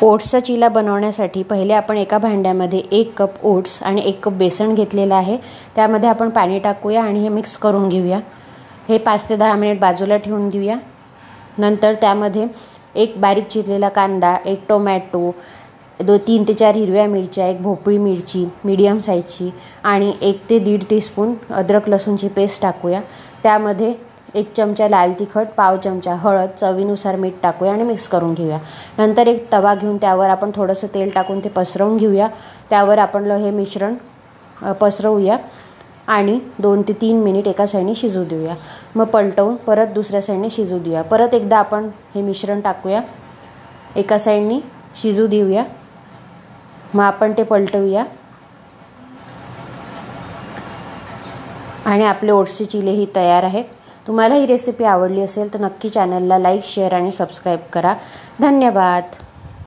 ओट्सचा चिला बनवण्यासाठी पहिले आपण एका भांड्यामध्ये 1 कप ओट्स आणि 1 कप बेसन घेतलेलं आहे। त्यामध्ये आपण पाणी टाकूया आणि हे मिक्स करून घेऊया। हे 5 ते 10 मिनिट बाजूला ठेवून देऊया। नंतर त्यामध्ये एक बारीक चिरलेला कांदा, एक टोमॅटो, 3 ते 4 हिरव्या मिरच्या, एक भोपळी मिरची मीडियम साईजची आणि 1 ते 1.5 टीस्पून अद्रक लसूणची पेस्ट टाकूया। त्यामध्ये 1 चमचा लाल तिखट, पाव चमचा हळद, चवीनुसार मीठ टाकूया आणि मिक्स करून घेऊया। नंतर एक तवा घेऊन त्यावर आपण थोडंसं तेल टाकून ते पसरवून घेऊया। त्यावर आपण हे मिश्रण पसरवूया आणि 2 ते 3 मिनिट एका साईडने शिजू देऊया। मग पलटवून परत दुसऱ्या साईडने शिजू देऊया। परत एकदा आपण हे मिश्रण टाकूया, एका साईडने शिजू देऊया। मग आपण ते पलटवूया आणि आपले ओट्सचे चिलेही तयार आहेत। तुम्हाला ही रेसिपी आवडली असेल तर नक्की चॅनलला लाईक, शेअर आणि सबस्क्राईब करा। धन्यवाद।